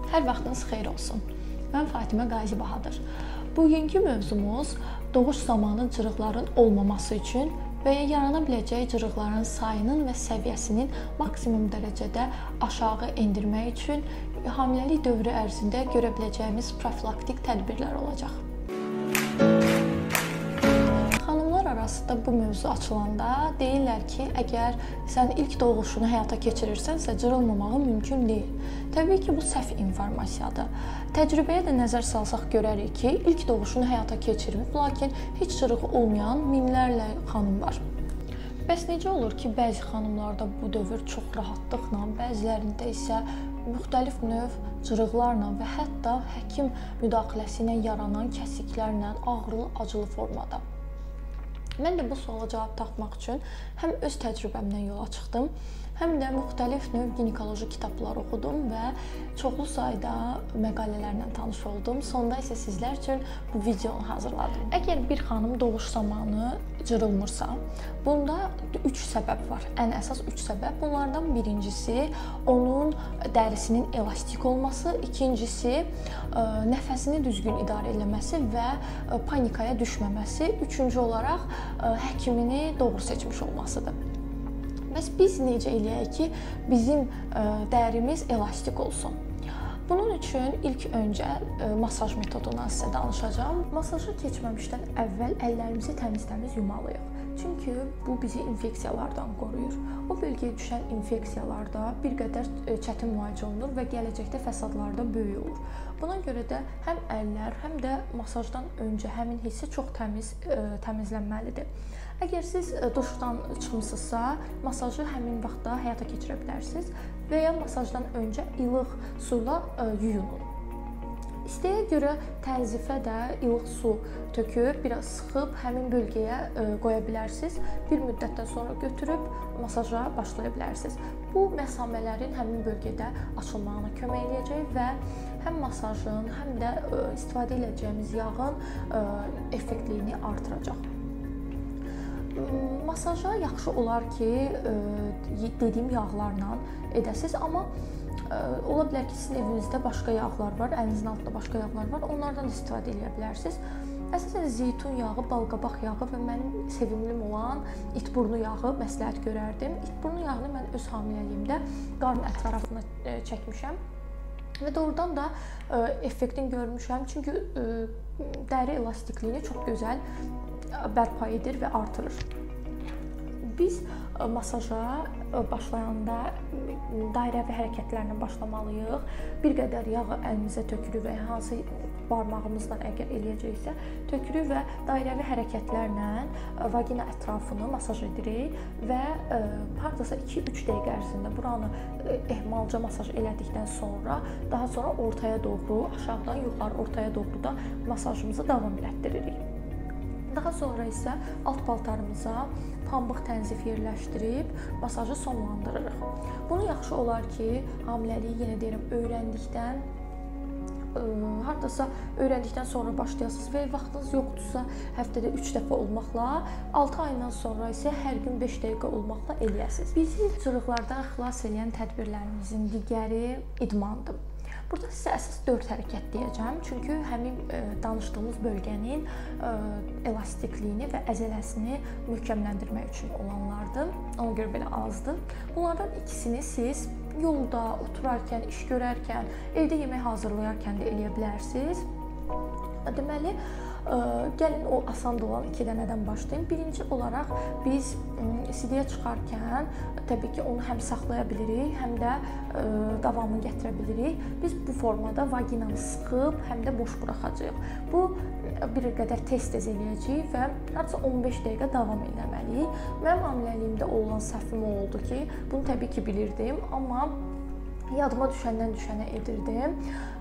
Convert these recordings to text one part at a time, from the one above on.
Hər vaxtınız xeyir olsun. Mən Fatimə Qazi Bahadır. Bugünkü mövzumuz doğuş zamanı cırıqların olmaması üçün və ya yarana biləcək cırıqların sayının və səviyyəsinin maksimum dərəcədə aşağı endirmək üçün hamiləlik dövrü ərzində görə biləcəyimiz profilaktik tədbirlər olacaq. Xanımlar arasında bu mövzu açılanda deyirlər ki, əgər sən ilk doğuşunu həyata keçirirsənsə, cırılmamağı mümkün deyil. Təbii ki, bu səhv informasiyadır. Təcrübəyə də nəzər salsaq görərik ki, ilk doğuşunu həyata keçirməyib, lakin heç cırığı olmayan minlərlə xanım var. Bəs necə olur ki, bəzi xanımlarda bu dövr çox rahatlıqla, bəzilərində isə müxtəlif növ cırıqlarla və hətta həkim müdaxiləsi ilə yaranan kəsiklərlə ağrılı, acılı formada? Mən də bu suala cavab tapmaq üçün həm öz təcrübəmdən yola çıxdım, həm də müxtəlif növ ginekoloji kitablar oxudum və çoxlu sayda məqalələrlə tanış oldum. Sonda isə sizlər üçün bu videonu hazırladım. Əgər bir xanım doğuş zamanı cırılmırsa, bunda 3 səbəb var. Ən əsas 3 səbəb. Bunlardan birincisi onun dərisinin elastik olması, ikincisi nəfəsini düzgün idarə etməsi və panikaya düşməməsi, üçüncü olaraq həkimini doğru seçmiş olmasıdır. Bəs biz necə eləyək ki, bizim dərimiz elastik olsun? Bunun üçün ilk öncə masaj metodundan sizə danışacağam. Masaja keçməmişdən əvvəl əllərimizi təmiz-təmiz yumalıyıq. Çünki bu bizi infeksiyalardan qoruyur. O bölgəyə düşən infeksiyalarda bir qədər çətin müalicə olunur və gələcəkdə fəsadlarda böyük olur. Buna görə də həm əllər, həm də masajdan öncə həmin hissə çox təmizlənməlidir. Əgər siz duşdan çıxmısınızsa, masajı həmin vaxtda həyata keçirə bilərsiniz və ya masajdan öncə ilıq su ilə yuyunun. İstəyə görə tənzifə də ilıq su töküb, biraz sıxıb həmin bölgəyə qoya bilərsiniz. Bir müddətdən sonra götürüb masaja başlaya bilərsiniz. Bu məsamələrin həmin bölgədə açılmağına kömək edəcək və həm masajın, həm də istifadə edəcəyimiz yağın effektliyini artıracaq. Masaja yaxşı olar ki, dediyim yağlarla edəsiniz, amma ola bilər ki, sizin evinizdə başqa yağlar var, əlinizin altında başqa yağlar var, onlardan istifadə edə bilərsiniz. Əsasən zeytun yağı, balqabaq yağı və mənim sevimlim olan itburnu yağı məsləhət görərdim. İtburnu yağını mən öz hamiləliyimdə qarın ətrafına çəkmişəm və doğrudan da effektini görmüşəm, çünki dəri elastikliyini çox gözəl bərpa edir və artırır. Biz masaja başlayanda dairəvi hərəkətlərlə başlamalıyıq. Bir qədər yağı əlimizə tökürük və hansı barmağımızla əgər eləyəcəksə, tökürük və dairəvi hərəkətlərlə vagina ətrafını masaj edirik və hardasa 2-3 dəqiqə ərzində buranı ehmalca masaj elədikdən sonra, daha sonra ortaya doğru, aşağıdan yuxarı ortaya doğru da masajımızı davam elətdiririk. Daha sonra isə alt paltarımıza pambıq tənzif yerləşdirib masajı sonlandırırıq. Bunu yaxşı olar ki, hamiləliyi yenə deyirəm, öyrəndikdən sonra başlayasınız və vaxtınız yoxdursa, həftədə 3 dəfə olmaqla, 6 aydan sonra isə hər gün 5 dəqiqə olmaqla eləyəsiniz. Bizi cırıqlardan xilas edən tədbirlərimizin digəri idmandır. Burada sizə əsas 4 hərəkət deyəcəm, çünki həmin danışdığımız bölgənin elastikliyini və əzələsini möhkəmləndirmək üçün olanlardır. Ona görə belə azdır. Bunlardan ikisini siz yolda, oturarkən, iş görərkən, evdə yemək hazırlayarkən də eləyə bilərsiniz. Deməli, gəlin o asan olan 2 dənədən başlayayım. Birinci olaraq biz sidiyə çıxarkən təbii ki, onu həm saxlaya bilirik, həm də davamını gətirə bilirik. Biz bu formada vaginanı sıxıb, həm də boş buraxacağıq. Bu bir qədər tez-tez eləyəcəyik və hardasa 15 dəqiqə davam eləməliyik. Mənim hamiləliyimdə olan səhvim oldu ki, bunu təbii ki, bilirdim, amma yadıma düşəndən düşənə edirdim.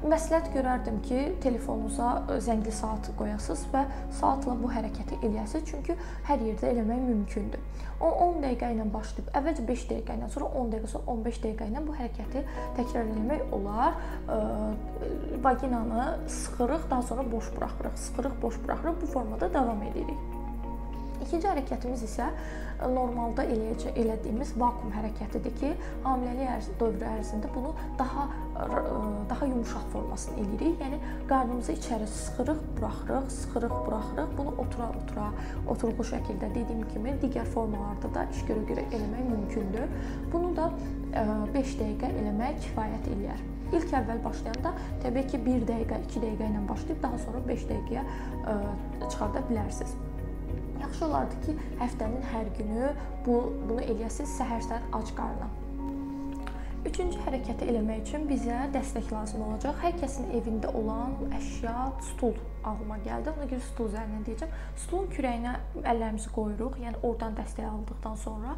Məsləhət görərdim ki, telefonunuza zəngli saat qoyasınız və saatla bu hərəkəti eləyəsiniz, çünki hər yerdə eləmək mümkündür. 10 dəqiqə ilə başlayıb, əvvəlcə 5 dəqiqə ilə, sonra 10 dəqiqə, sonra 15 dəqiqə ilə bu hərəkəti təkrar eləmək olar. Vaginanı sıxırıq, daha sonra boş buraxırıq, sıxırıq, boş buraxırıq, bu formada davam edirik. İkinci hərəkətimiz isə normalda elədiyimiz vakuum hərəkətidir ki, hamiləlik dövrü ərzində bunu daha yumşaq formasını eləyirik. Yəni qarnımızı içəri sıxırıq, buraxırıq, sıxırıq, buraxırıq. Bunu otura-otura, oturğu şəkildə dediyim kimi digər formalarda da iş görə eləmək mümkündür. Bunu da 5 dəqiqə eləmək kifayət eləyər. İlk əvvəl başlayanda təbii ki 1 dəqiqə, 2 dəqiqə ilə başlayıb daha sonra 5 dəqiqəyə çıxarda bilərsiniz. Yaxşı olardı ki, həftənin hər günü bunu eləyəsiniz səhər-səhər ac qarnına. Üçüncü hərəkəti eləmək üçün bizə dəstək lazım olacaq. Hər kəsin evində olan əşya, stul ağlıma gəldi. Ona görə stul üzərinə deyəcəm. Stulun kürəyinə əllərimizi qoyuruq. Yəni oradan dəstək aldıqdan sonra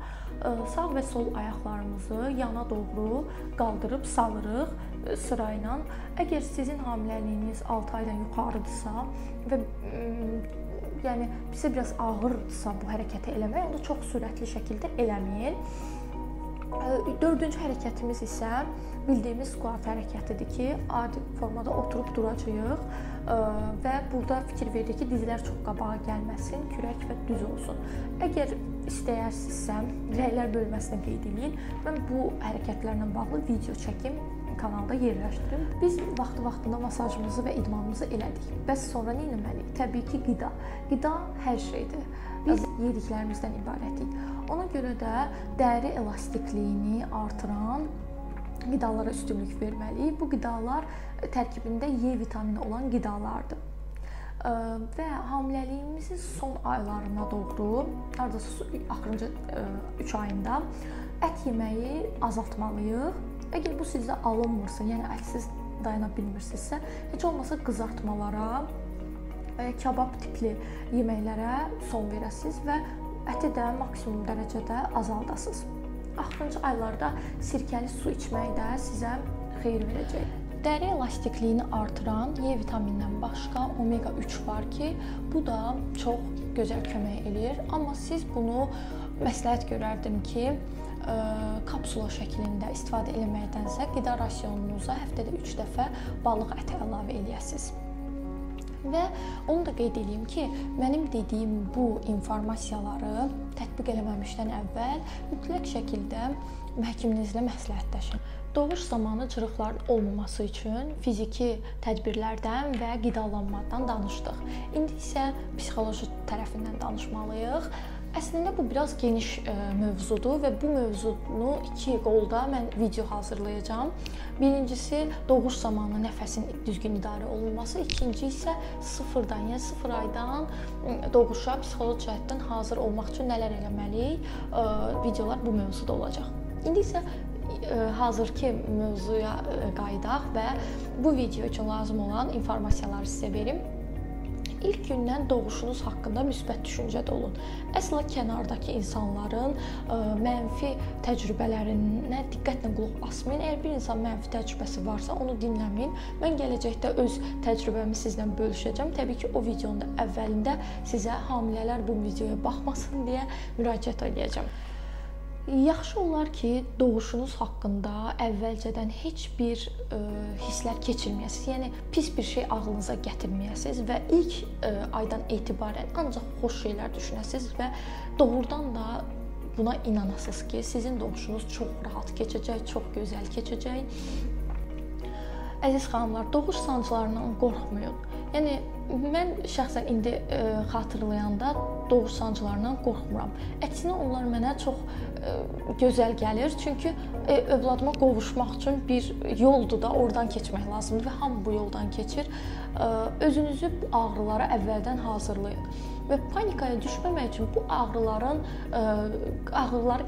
sağ və sol ayaqlarımızı yana doğru qaldırıb salırıq sırayla. Əgər sizin hamiləliyiniz 6 aydan yuxarıdırsa və yəni bizə biraz ağırsa bu hərəkəti eləmək, onu çox sürətli şəkildə eləməyin. Dördüncü hərəkətimiz isə bildiyimiz squat hərəkətidir ki, adi formada oturub duracağıq və burada fikir veririk ki, dizlər çox qabağa gəlməsin, kürək və düz olsun. Əgər istəyərsinizsə, rəylər bölməsinə qeyd edin. Mən bu hərəkətlərlə bağlı video çəkim, kanalda yerləşdirim. Biz vaxtı-vaxtında masajımızı və idmanımızı elədik. Bəs sonra nə etməliyik? Təbii ki, qida. Qida hər şeydir. Biz yediklərimizdən ibarətik. Ona görə də dəri elastikliyini artıran qidalara üstünlük verməliyik. Bu qidalar tərkibində E vitamini olan qidalardır. Və hamiləliyimizin son aylarına doğru, hardasa axırıncı 3 ayında ət yeməyi azaltmalıyıq. Əgər bu sizdə alınmırsa, yəni ətsiz dayana bilmirsinizsə, heç olmasa qızartmalara və ya kabab tipli yeməklərə son verəsiniz və əti də maksimum dərəcədə azaldasınız. Axırıncı aylarda sirkəli su içmək də sizə xeyir verəcək. Dəri elastikliyini artıran E vitaminindən başqa omega 3 var ki, bu da çox gözəl kömək eləyir. Amma siz bunu məsləhət görərdim ki, kapsula şəklində istifadə eləməkdənsə qida rasionunuza həftədə 3 dəfə balıq əti əlavə eləyəsiniz. Və onu da qeyd edeyim ki, mənim dediyim bu informasiyaları tətbiq eləməmişdən əvvəl mütləq şəkildə həkiminizlə məsləhətləşin. Doğuş zamanı cırıqların olmaması üçün fiziki tədbirlərdən və qidalanmadan danışdıq. İndi isə psixoloji tərəfindən danışmalıyıq. Əslində bu biraz geniş mövzudur və bu mövzunu 2 qolda mən video hazırlayacağam. Birincisi doğuş zamanı nəfəsin düzgün idarə olunması, ikinci isə sıfırdan, yəni 0 aydan doğuşa psixoloji cəhətdən hazır olmaq üçün nələr eləməliyik, videolar bu mövzuda olacaq. İndi isə hazırki mövzuya qayıdaq və bu video üçün lazım olan informasiyaları sizə verim. İlk gündən doğuşunuz haqqında müsbət düşüncədə olun. Əsla kənardakı insanların mənfi təcrübələrinə diqqətlə qulaq asmayın. Əgər bir insan mənfi təcrübəsi varsa, onu dinləməyin. Mən gələcəkdə öz təcrübəmi sizlə bölüşəcəm. Təbii ki, o videonun da əvvəlində sizə hamilələr bu videoya baxmasın deyə müraciət edəcəm. Yaxşı olar ki, doğuşunuz haqqında əvvəlcədən heç bir hisslər keçirməyəsiniz. Yəni pis bir şey ağlınıza gətirməyəsiniz və ilk aydan etibarən ancaq xoş şeylər düşünəsiniz və doğrudan da buna inanasınız ki, sizin doğuşunuz çox rahat keçəcək, çox gözəl keçəcək. Əziz xanımlar, doğuş sancılarından qorxmayın. Yəni mən şəxsən indi xatırlayanda doğuş sancılarından qorxmuram. Əksinə onlar mənə çox gözəl gəlir. Çünki övladıma qovuşmaq üçün bir yoldur da, oradan keçmək lazımdır və hamı bu yoldan keçir. Özünüzü bu ağrılara əvvəldən hazırlayın. Və panikaya düşməmək üçün bu ağrıları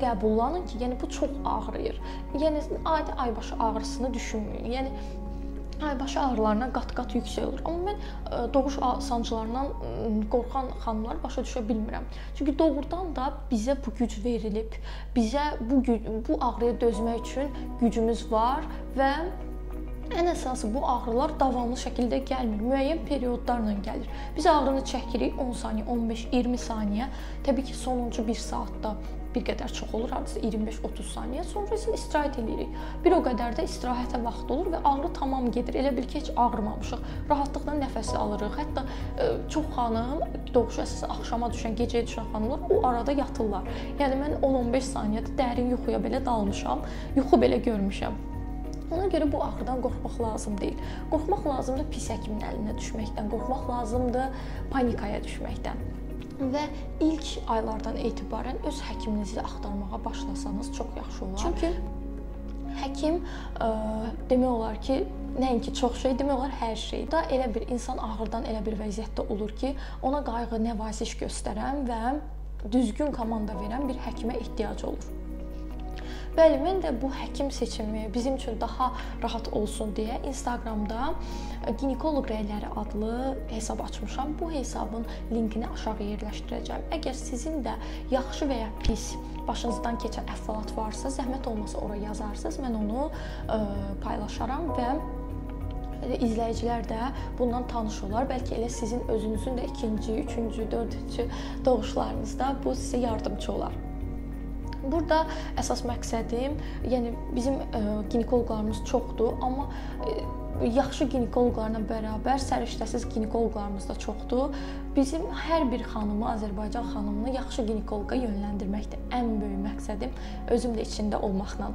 qəbullanın ki, yəni bu çox ağrıyır. Yəni adi aybaşı ağrısını düşünməyin. Yəni aybaşı ağrılarına qat-qat yüksək olur. Amma mən doğuş sancılarından qorxan xanımları başa düşə bilmirəm. Çünki doğrudan da bizə bu güc verilib, bizə bu ağrıya dözmək üçün gücümüz var və ən əsası bu ağrılar davamlı şəkildə gəlmir, müəyyən periodlarla gəlir. Biz ağrını çəkirik 10 saniyə, 15, 20 saniyə. Təbii ki, sonuncu 1 saatda bir qədər çox olur, hardasa 25-30 saniyə. Sonra isə istirahət edirik. Bir o qədər də istirahətə vaxt olur və ağrı tamam gedir. Elə bil ki, heç ağrımamışıq. Rahatlıqla nəfəs alırıq. Hətta çox xanım doğuş əsası axşama düşən, gecəyə düşən xanımlar o arada yatırlar. Yəni mən 10-15 saniyədə dərin yuxuya belə dalmışam, yuxu belə görmüşəm. Ona görə bu ağrıdan qorxmaq lazım deyil. Qorxmaq lazımdır pis həkimin əlinə düşməkdən, qorxmaq lazımdır panikaya düşməkdən. Və ilk aylardan etibarən öz həkiminizi axtarmağa başlasanız çox yaxşı olar. Çünki həkim demək olar ki, nəinki çox şey, demək olar hər şey. Da elə bir insan ağrıdan elə bir vəziyyətdə olur ki, ona qayğı, nəvaziş göstərən və düzgün komanda verən bir həkimə ehtiyac olur. Bəli, mən də bu həkim seçimi bizim üçün daha rahat olsun deyə Instagramda Ginekoloq Rəyləri adlı hesab açmışam. Bu hesabın linkini aşağı yerləşdirəcəm. Əgər sizin də yaxşı və ya pis başınızdan keçən əhvalat varsa, zəhmət olmasa ora yazarsınız. Mən onu paylaşaram və izləyicilər də bundan tanış olar. Bəlkə elə sizin özünüzün də ikinci, üçüncü, dördüncü doğuşlarınızda bu sizə yardımcı olar. Burada əsas məqsədim, yəni bizim ginekoloqlarımız çoxdur, amma yaxşı ginekoloqlarla bərabər səriştəsiz ginekoloqlarımız da çoxdur. Bizim hər bir xanımı, Azərbaycan xanımını yaxşı ginekoloqa yönləndirməkdir ən böyük məqsədim, özüm də içində olmaqla.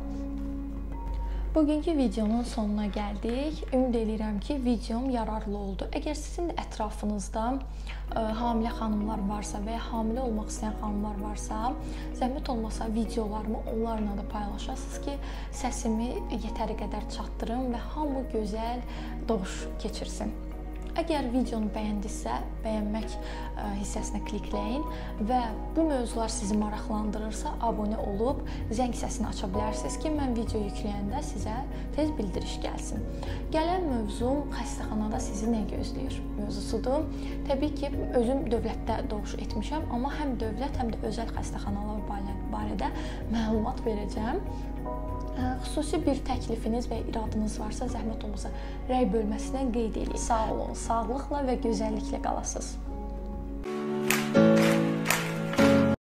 Bugünkü videonun sonuna gəldik. Ümid edirəm ki, videom yararlı oldu. Əgər sizin də ətrafınızda hamilə xanımlar varsa və ya hamilə olmaq istəyən xanımlar varsa, zəhmət olmasa videolarımı onlarla da paylaşasınız ki, səsimi yetəri qədər çatdırım və hamı gözəl doğuş keçirsin. Əgər videonu bəyəndinizsə, bəyənmək hissəsinə klikləyin və bu mövzular sizi maraqlandırırsa, abunə olub zəng səsini aça bilərsiniz ki, mən video yükləyəndə sizə tez bildiriş gəlsin. Gələn mövzum xəstəxanada sizi nə gözləyir mövzusudur. Təbii ki, özüm dövlətdə doğuş etmişəm, amma həm dövlət, həm də özəl xəstəxanalar barədə məlumat verəcəm. Xüsusi bir təklifiniz və iradınız varsa, zəhmət olmasa rəy bölməsinə qeyd edin. Sağ olun, sağlıqla və gözəlliklə qalasınız.